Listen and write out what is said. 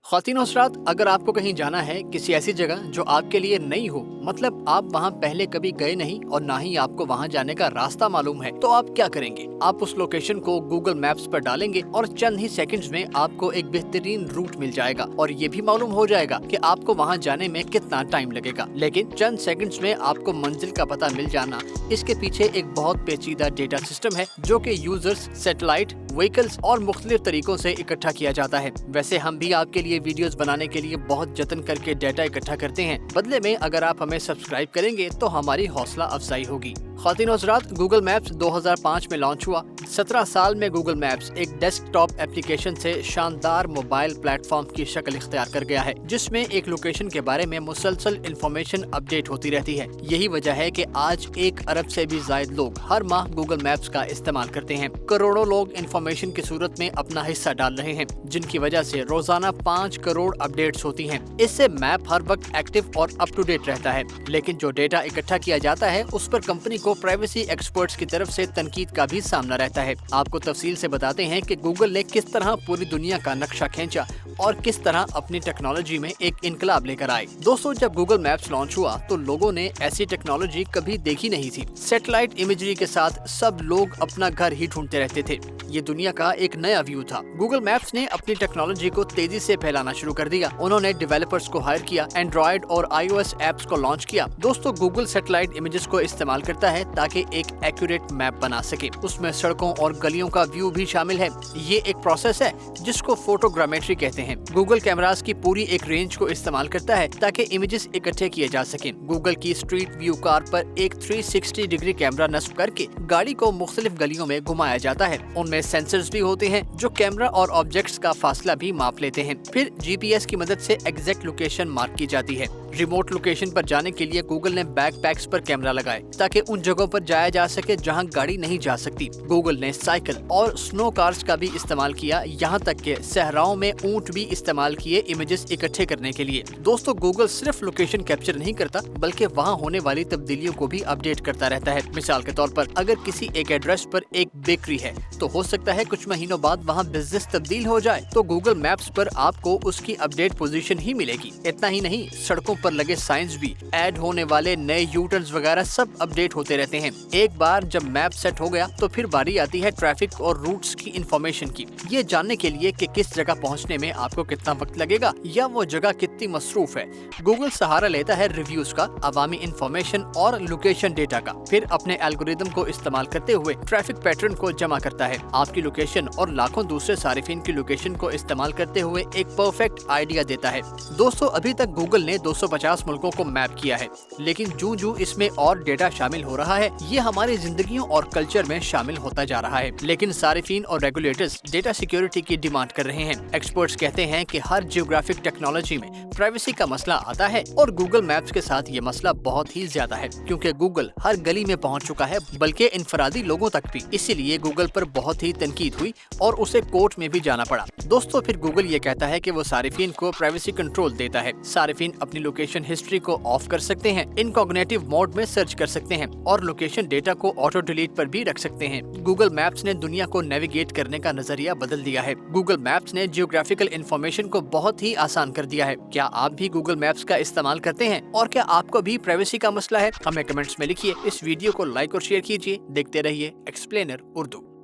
ख्वातीन हज़रात, अगर आपको कहीं जाना है, किसी ऐसी जगह जो आपके लिए नई हो, मतलब आप वहाँ पहले कभी गए नहीं और ना ही आपको वहाँ जाने का रास्ता मालूम है, तो आप क्या करेंगे? आप उस लोकेशन को गूगल मैप्स पर डालेंगे और चंद ही सेकंड्स में आपको एक बेहतरीन रूट मिल जाएगा और ये भी मालूम हो जाएगा कि आपको वहाँ जाने में कितना टाइम लगेगा। लेकिन चंद सेकंड्स में आपको मंजिल का पता मिल जाना, इसके पीछे एक बहुत पेचीदा डेटा सिस्टम है जो कि यूजर्स, सैटेलाइट, व्हीकल्स और मुख्तलिफ तरीकों से इकट्ठा किया जाता है। वैसे हम भी आपके लिए वीडियोस बनाने के लिए बहुत जतन करके डेटा इकट्ठा करते हैं। बदले में अगर आप हमें सब्सक्राइब करेंगे तो हमारी हौसला अफजाई होगी। ख्वातीन हज़रात, गूगल मैप्स 2005 में लॉन्च हुआ। 17 साल में गूगल मैप्स एक डेस्कटॉप एप्लीकेशन से शानदार मोबाइल प्लेटफॉर्म की शक्ल इख्तियार कर गया है, जिसमें एक लोकेशन के बारे में मुसलसल इंफॉर्मेशन अपडेट होती रहती है। यही वजह है कि आज 1 अरब से भी ज्यादा लोग हर माह गूगल मैप्स का इस्तेमाल करते हैं। करोड़ों लोग इंफॉर्मेशन की सूरत में अपना हिस्सा डाल रहे हैं, जिनकी वजह से रोजाना 5 करोड़ अपडेट्स होती हैं। इससे मैप हर वक्त एक्टिव और अप टू डेट रहता है। लेकिन जो डेटा इकट्ठा किया जाता है, उस पर कंपनी को प्राइवेसी एक्सपर्ट्स की तरफ से तनकीद का भी सामना रहता है। आपको तफसील से बताते हैं कि गूगल ने किस तरह पूरी दुनिया का नक्शा खींचा और किस तरह अपनी टेक्नोलॉजी में एक इनकलाब लेकर आए। दोस्तों, जब गूगल मैप्स लॉन्च हुआ तो लोगों ने ऐसी टेक्नोलॉजी कभी देखी नहीं थी। सैटेलाइट इमेजरी के साथ सब लोग अपना घर ही ढूंढते रहते थे। ये दुनिया का एक नया व्यू था। गूगल मैप्स ने अपनी टेक्नोलॉजी को तेजी से फैलाना शुरू कर दिया। उन्होंने डेवलपर्स को हायर किया, एंड्रॉइड और iOS ऐप्स को लॉन्च किया। दोस्तों, गूगल सैटेलाइट इमेजेस को इस्तेमाल करता है ताकि एक एक्यूरेट मैप बना सके। उसमें सड़कों और गलियों का व्यू भी शामिल है। ये एक प्रोसेस है जिसको फोटोग्रामेट्री कहते हैं। गूगल कैमरास की पूरी एक रेंज को इस्तेमाल करता है ताकि इमेजेस इकट्ठे किए जा सकें। गूगल की स्ट्रीट व्यू कार पर एक 360 डिग्री कैमरा नस्ब करके गाड़ी को मुख्तलिफ गलियों में घुमाया जाता है। उनमें सेंसर्स भी होते हैं जो कैमरा और ऑब्जेक्ट्स का फासला भी माप लेते हैं। फिर जीपीएस की मदद से एग्जैक्ट लोकेशन मार्क की जाती है। रिमोट लोकेशन पर जाने के लिए गूगल ने बैकपैक्स पर कैमरा लगाए ताकि उन जगहों पर जाया जा सके जहां गाड़ी नहीं जा सकती। गूगल ने साइकिल और स्नो कार्स का भी इस्तेमाल किया, यहाँ तक कि सहराओं में ऊंट भी इस्तेमाल किए इमेजेस इकट्ठे करने के लिए। दोस्तों, गूगल सिर्फ लोकेशन कैप्चर नहीं करता बल्कि वहां होने वाली तब्दीलियों को भी अपडेट करता रहता है। मिसाल के तौर पर अगर किसी एक एड्रेस पर एक बेकरी है तो हो सकता है कुछ महीनों बाद वहां बिजनेस तब्दील हो जाए, तो गूगल मैप्स पर आपको उसकी अपडेट पोजीशन ही मिलेगी। इतना ही नहीं, सड़कों पर लगे साइंस भी, ऐड होने वाले नए यूटर्न्स वगैरह सब अपडेट होते रहते हैं। एक बार जब मैप सेट हो गया तो फिर बारी आती है ट्रैफिक और रूट्स की इंफॉर्मेशन की। ये जानने के लिए कि किस जगह पहुंचने में आपको कितना वक्त लगेगा या वो जगह कितनी मसरूफ है, गूगल सहारा लेता है रिव्यूज का, अवामी इंफॉर्मेशन और लोकेशन डेटा का। फिर अपने एल्गोरिदम को इस्तेमाल करते हुए ट्रैफिक पैटर्न को जमा करता है। आपकी लोकेशन और लाखों दूसरे सारिफिन की लोकेशन को इस्तेमाल करते हुए एक परफेक्ट आइडिया देता है। दोस्तों, अभी तक गूगल ने 250 मुल्कों को मैप किया है, लेकिन जूं-जूं इसमें और डेटा शामिल हो रहा है, ये हमारी जिंदगियों और कल्चर में शामिल होता जा रहा है। लेकिन सारिफिन और रेगुलेटर्स डेटा सिक्योरिटी की डिमांड कर रहे हैं। एक्सपर्ट्स कहते हैं कि हर जियोग्राफिक टेक्नोलॉजी में प्राइवेसी का मसला आता है और गूगल मैप्स के साथ ये मसला बहुत ही ज्यादा है, क्योंकि गूगल हर गली में पहुंच चुका है, बल्कि इनफरादी लोगों तक भी। इसीलिए गूगल पर बहुत ही तनकीद हुई और उसे कोर्ट में भी जाना पड़ा। दोस्तों, फिर गूगल ये कहता है कि वो सारिफिन को प्राइवेसी कंट्रोल देता है। सारिफिन अपनी लोकेशन हिस्ट्री को ऑफ कर सकते हैं, इनकॉग्निटिव मोड में सर्च कर सकते हैं और लोकेशन डेटा को ऑटो डिलीट पर भी रख सकते हैं। गूगल मैप्स ने दुनिया को नेविगेट करने का नजरिया बदल दिया है। गूगल मैप्स ने जियोग्राफिकल इंफॉर्मेशन को बहुत ही आसान कर दिया है। क्या आप भी गूगल मैप्स का इस्तेमाल करते हैं और क्या आपको भी प्राइवेसी का मसला है? हमें कमेंट्स में लिखिए। इस वीडियो को लाइक और शेयर कीजिए। देखते रहिए एक्सप्लेनर उर्दू।